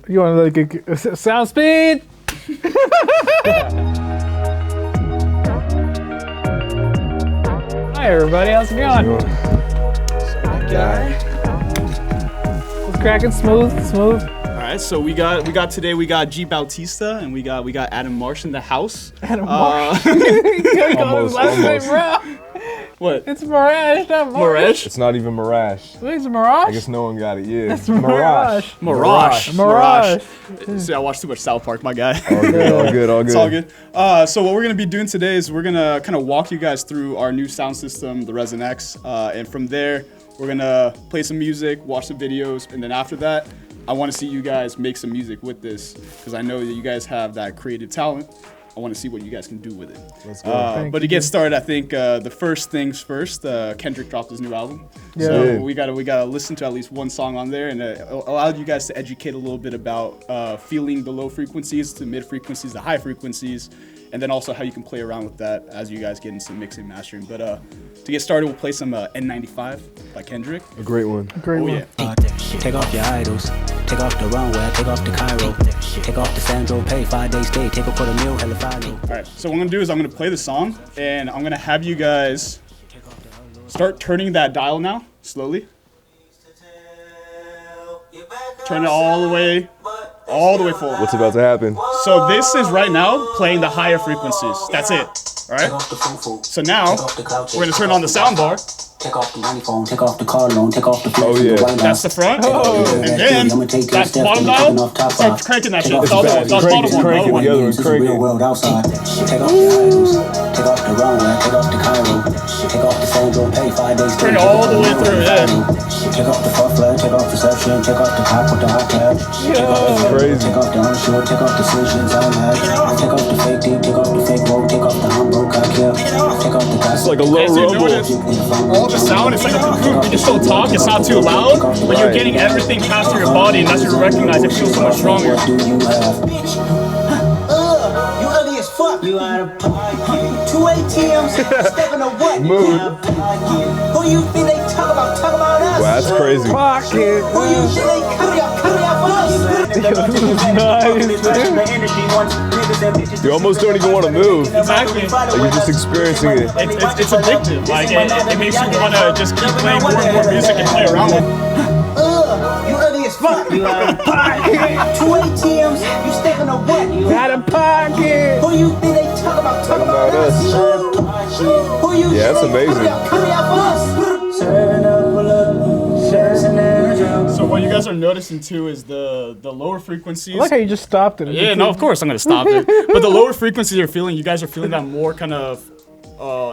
You want to like a sound speed? Hi everybody, how's it going? It's cracking smooth. All right, so we got today. We got G Bautista and we got Adam Marash in the house. Adam Marash. You gotta call his last name, bro. What? It's Marash, not Marash. Marash? It's not even Marash. It's Marash? I guess no one got it. Yeah. It's Marash. See, I watched too much South Park, my guy. All good. It's all good. So what we're gonna be doing today is we're gonna kind of walk you guys through our new sound system, the ResonX, and from there we're gonna play some music, watch some videos, and then after that, I want to see you guys make some music with this because I know that you guys have that creative talent. I want to see what you guys can do with it. Let's go. But to get started, I think the first things first. Kendrick dropped his new album, Yeah. so we gotta listen to at least one song on there, and allow you guys to educate a little bit about feeling the low frequencies to mid frequencies, the high frequencies, and then also how you can play around with that as you guys get into mixing and mastering. But to get started, we'll play some N95 by Kendrick. A great one. Great one. Yeah. Take off your idols, take off the runway, take off the Cairo, take off the Sandro, pay 5 days stay, take a quarter meal, hella follow. All right, so what I'm gonna do is I'm gonna play the song, and I'm gonna have you guys start turning that dial now, slowly. Turn it all the way forward. What's about to happen? So this is right now playing the higher frequencies. That's it. All right. So now we're gonna turn on the sound bar. Take off the money phone, take off the car loan, take off the Oh, yeah. That's the front. And then that bottom dial, start cranking that shit. The Crank it together and crank it. world outside. Take off the idols, take off the runway, take off the Cairo, take off the Sandro, pay 5 days. Turn it all the way through, yeah. Take off the fuck flag, take off perception, take off the cop with the hot cash. That's crazy. Take off the unsure, take off decisions, I'm mad. Take off the fake deep, take off the fake road, take off the humble, I care. Take off the gas. It's like a low As you rumble. notice, all the sound, it's like a cocoon. You can still talk, it's not too loud, but you're getting everything past through your body, and that's what you recognize. It feels so much stronger. What do you have? You ugly as fuck. You out of pocket. 2 ATMs, stepping a what? Mood. Who you think they talk about? Talk about us. Wow, that's crazy. Pocket. Who you think they carry out for us? You almost don't even want to move. Exactly. Like you're just experiencing it. It's addictive. Like it makes you want to just keep playing more and more music and play around with it. You ugly as fuck. You out of pocket. 2 ATMs, you stepping a what? Out of pocket. Who you think they talk about? Talk about us. Who you Yeah, that's think they amazing. carry out for us? So what you guys are noticing too is the lower frequencies. I like how you just stopped it. Yeah, no, of course I'm gonna stop it. But the lower frequencies you're feeling, you guys are feeling that more kind of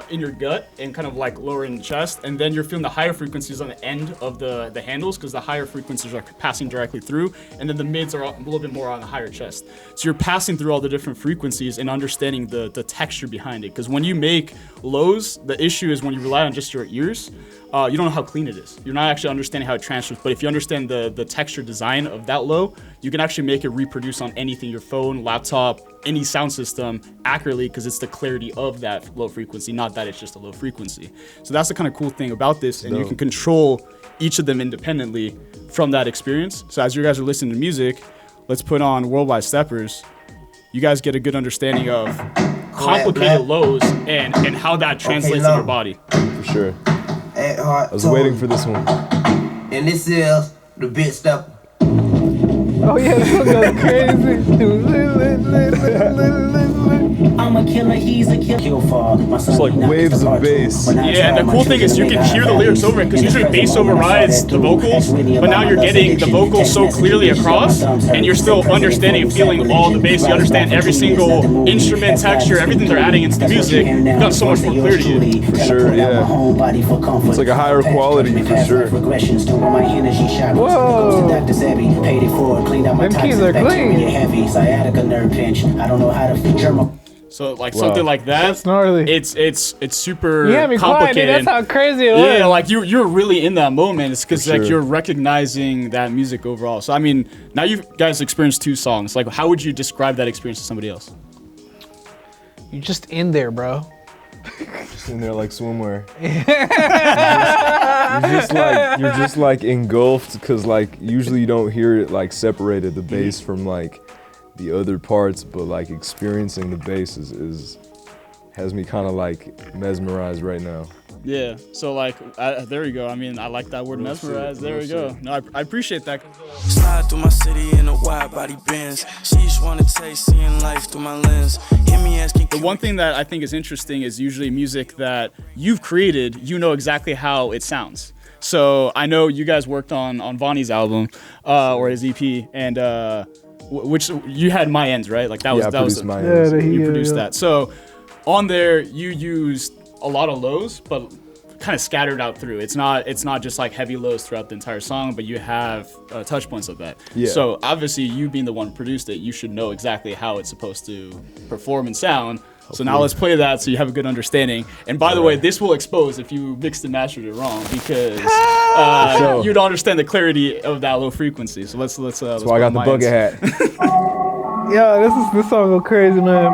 in your gut and kind of like lower in the chest, and then you're feeling the higher frequencies on the end of the handles because the higher frequencies are passing directly through, and then the mids are a little bit more on the higher chest. So you're passing through all the different frequencies and understanding the texture behind it. Because when you make lows, the issue is when you rely on just your ears, you don't know how clean it is. You're not actually understanding how it transfers. But if you understand the texture design of that low, you can actually make it reproduce on anything, your phone, laptop, any sound system accurately, because it's the clarity of that low frequency, not that it's just a low frequency. So that's the kind of cool thing about this, and you can control each of them independently from that experience. So as you guys are listening to music, let's put on Worldwide Steppers. You guys get a good understanding of complicated lows and how that translates in your body. For sure. I was waiting for this one. And this is the bit step. Oh yeah, this one goes crazy. I'm a killer, he's a killer. It's like waves of bass. Yeah, and the cool thing is you can hear the lyrics over it, because usually bass overrides the vocals, but now you're getting the vocals so clearly across, and you're still understanding and feeling all the bass. You understand every single instrument, texture, everything they're adding into the music. You've got so much more clear to you. For sure, yeah. It's like a higher quality, for sure. Whoa. Them keys are clean. So like something like that, That's gnarly. it's super You had me quiet, dude. complicated. That's how crazy it was. Yeah, like you're really in that moment. It's because For like sure. you're recognizing that music overall. So I mean, now you guys experienced 2 songs. Like, how would you describe that experience to somebody else? You're just in there, bro. Just in there like swimwear. You're just like engulfed, because like usually you don't hear it like separated, the bass from like the other parts, but like experiencing the bass has me kind of like mesmerized right now. Yeah, so like, there you go. I mean, I like that word, mesmerized. There we go. No, I appreciate that. Slide through my city in a wide body Benz. She just wanna taste seeing life through my lens. Hear me asking. The one thing that I think is interesting is usually music that you've created, you know exactly how it sounds. So I know you guys worked on Vonnie's album, or his EP, and which you had My Ends, right? Like that was My Ends. You produced that. So on there, you used a lot of lows, but kind of scattered out through. It's not just like heavy lows throughout the entire song, but you have touch points of that. Yeah. So obviously, you being the one who produced it, you should know exactly how it's supposed to perform and sound. Hopefully. So now let's play that so you have a good understanding. And by the way, this will expose if you mixed and mastered it wrong, because you don't understand the clarity of that low frequency. So let's. That's why I got the bucket hat. Yo, this song go crazy, man.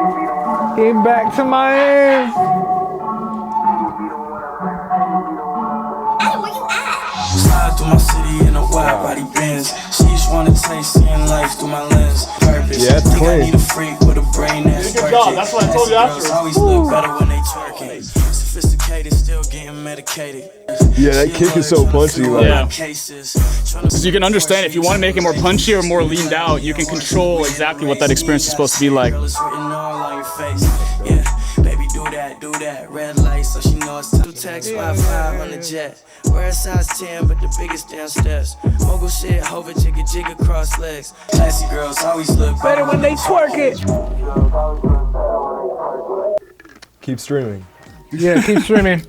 Came back to my hands. Slide through my city in a wide body Benz. She just wanna taste seeing life through my lens. Purpose. Yeah, that's think clean. I need a freak with a brain that's good job. That's what I told you after. Always look better when they twerking. Sophisticated, still getting medicated. Yeah, that kick is so punchy. Like. Yeah. So you can understand if you want to make it more punchy or more leaned out, you can control exactly what that experience is supposed to be like. Do that, red light, so she knows it's 2 text, 5 on the jet. Wear a size 10, but the biggest downstairs. Mogul shit, hover, jigga, cross legs. Classy girls always look Better when they twerk it. Keep streaming. Yeah, keep streaming.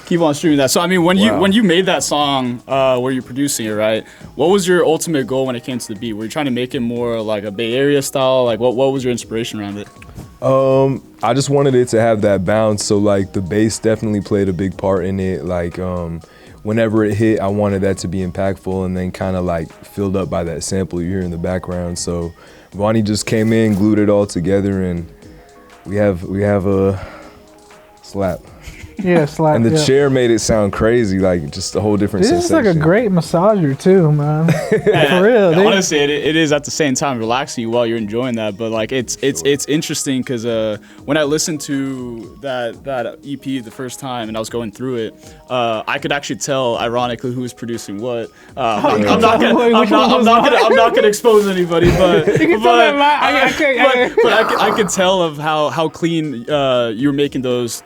Keep on streaming that. So I mean, when you made that song, where you're producing it, right? What was your ultimate goal when it came to the beat? Were you trying to make it more like a Bay Area style? Like what was your inspiration around it? I just wanted it to have that bounce, so like the bass definitely played a big part in it. Like whenever it hit, I wanted that to be impactful, and then kind of like filled up by that sample you hear in the background. So Vonni just came in, glued it all together, and we have a slap. Yeah, slap. And the chair made it sound crazy, like just a whole different This sensation. is like a great massager too, man. For real, dude. Honestly, it is at the same time relaxing you while you're enjoying that. But like it's interesting because when I listened to that EP the first time and I was going through it, I could actually tell, ironically, who was producing what. I'm not gonna expose anybody, but I could tell of how clean you're making those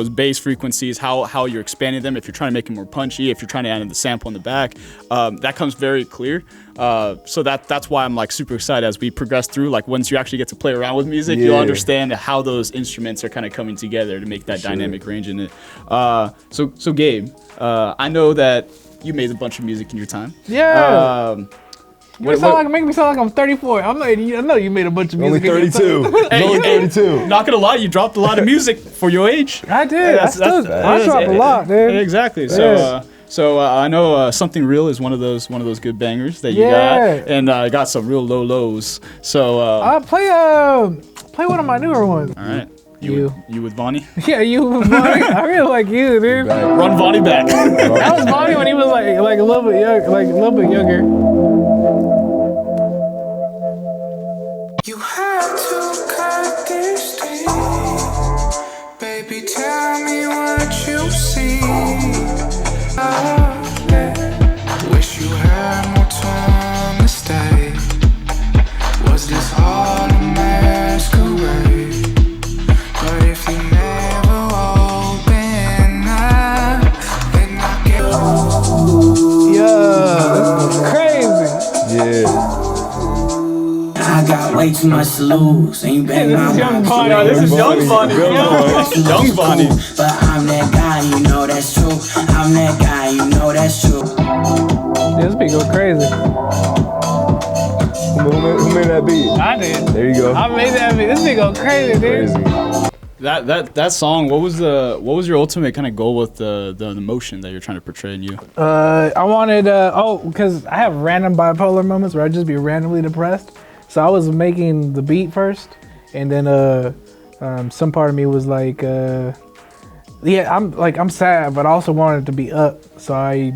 bass frequencies, how you're expanding them. If you're trying to make it more punchy, if you're trying to add in the sample in the back, that comes very clear. So that's why I'm like super excited as we progress through. Like once you actually get to play around with music, you'll understand how those instruments are kind of coming together to make that dynamic range in it. So Gabe, I know that you made a bunch of music in your time. Yeah. Make me sound like I'm 34. I know you made a bunch of music. Only 32. Only 32. Not gonna lie, you dropped a lot of music for your age. I did. I dropped a lot, dude. Exactly. So I know Something Real is one of those good bangers that you got, and I got some real low lows. So play one of my newer ones. All right. You with Vonni? Yeah, you with Vonni. I really like you, dude. Run Vonni back. That was Vonni when he was like a little bit younger. You had to cut this thing. Baby, tell me what you see. Wish you had more time to stay. Was this all a masquerade? But if you never open up, then I get. Yeah, this is crazy. Yeah. I got way too much to lose. Ain't been This is young Vonni. No, this is young Vonni. Young Vonni. But I'm that guy, you know that's true. I'm that guy, you know that's true. This beat go crazy. Who made that beat? I did. There you go. I made that beat. This beat go crazy, dude. Crazy. That song. What was your ultimate kind of goal with the emotion that you're trying to portray in you? I wanted because I have random bipolar moments where I just be randomly depressed. So I was making the beat first, and then some part of me was like, Yeah, I'm sad, but I also wanted it to be up, so I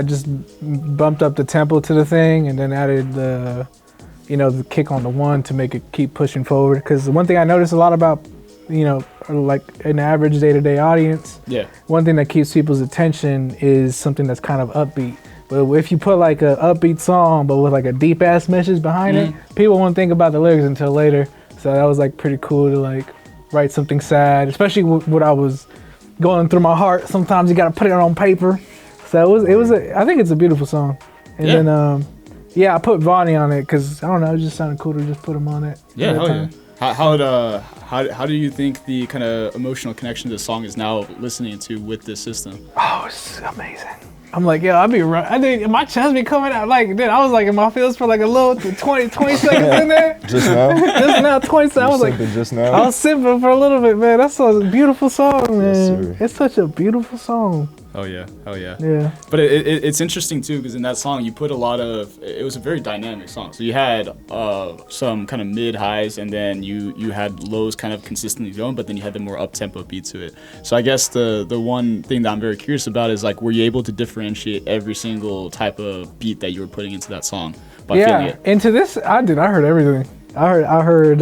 just bumped up the tempo to the thing, and then added the kick on the 1 to make it keep pushing forward. Because the one thing I noticed a lot about, like an average day-to-day audience, one thing that keeps people's attention is something that's kind of upbeat. But if you put like a upbeat song, but with like a deep ass message behind it, people won't think about the lyrics until later. So that was like pretty cool to like write something sad, especially what I was going through my heart. Sometimes you gotta put it on paper. So I think it's a beautiful song. And then I put Vonni on it because I don't know, it just sounded cool to just put him on it. Yeah, hell yeah. How do you think the kind of emotional connection to the song is now listening to with this system? Oh, it's amazing. I'm like, yo, I think my chest be coming out like, dude, I was like in my feels for like a little 20 seconds in there. Just now? Just now, 20 seconds. I was like, just now? I was sipping for a little bit, man. That's a beautiful song, man. Yes, it's such a beautiful song. Oh yeah, hell yeah. Yeah. But it's interesting too, because in that song you put it was a very dynamic song. So you had some kind of mid highs, and then you had lows kind of consistently going, but then you had the more up tempo beat to it. So I guess the one thing that I'm very curious about is like, were you able to differentiate every single type of beat that you were putting into that song by feeling it? Into this, I did. I heard everything. I heard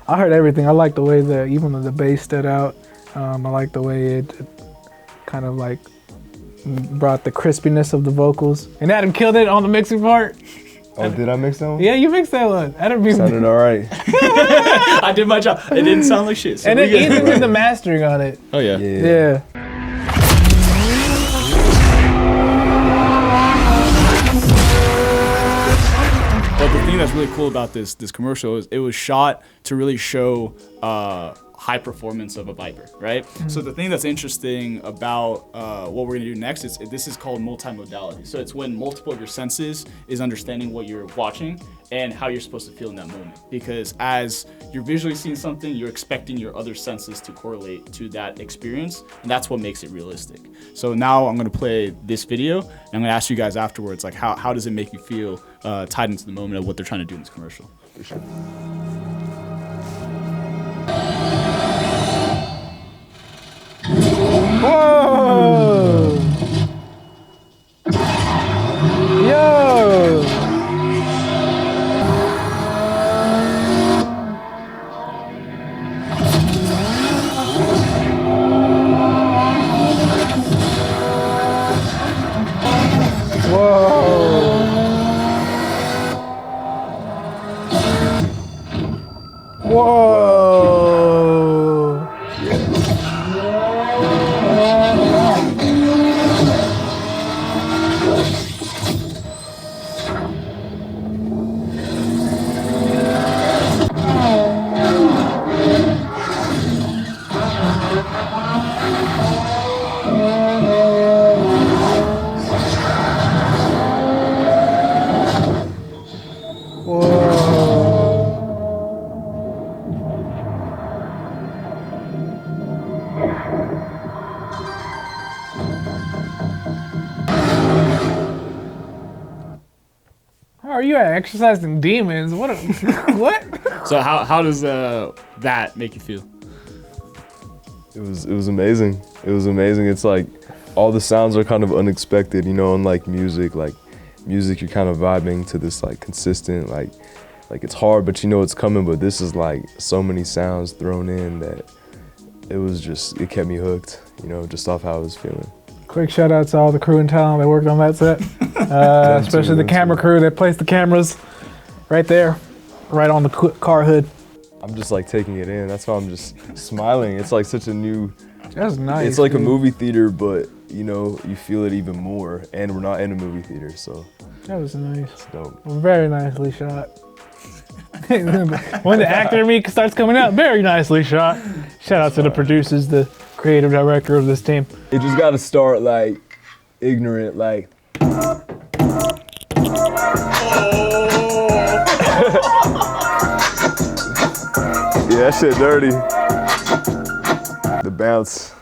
everything. I like the way that even the bass stood out. I like the way it kind of like brought the crispiness of the vocals. And Adam killed it on the mixing part. Oh, did I mix that one? Yeah, you mixed that one. Adam sounded all right. I did my job. It didn't sound like shit. So and then Ethan did the mastering on it. Oh yeah. Yeah. But the thing that's really cool about this commercial is it was shot to really show high performance of a Viper, right? So the thing that's interesting about what we're gonna do next is this is called multimodality. So it's when multiple of your senses is understanding what you're watching and how you're supposed to feel in that moment. Because as you're visually seeing something, you're expecting your other senses to correlate to that experience, and that's what makes it realistic. So now I'm gonna play this video, and I'm gonna ask you guys afterwards, like how does it make you feel tied into the moment of what they're trying to do in this commercial? For sure. Whoa! Yo! Are you exercising demons? What? What? So how does that make you feel? It was amazing. It was amazing. It's like all the sounds are kind of unexpected, unlike music. Like music, you're kind of vibing to this like consistent, like it's hard, but it's coming. But this is like so many sounds thrown in that it kept me hooked, just off how I was feeling. Quick shout out to all the crew and talent that worked on that set, especially the camera crew that placed the cameras right there, right on the car hood. I'm just like taking it in. That's why I'm just smiling. It's like such a new. That's nice. It's like a movie theater, but you feel it even more. And we're not in a movie theater, so. That was nice. It's dope. Very nicely shot. When the actor in me starts coming out, very nicely shot. Shout out to the producers, the creative director of this team. It just got to start like ignorant, like. Yeah, that shit dirty. The bounce.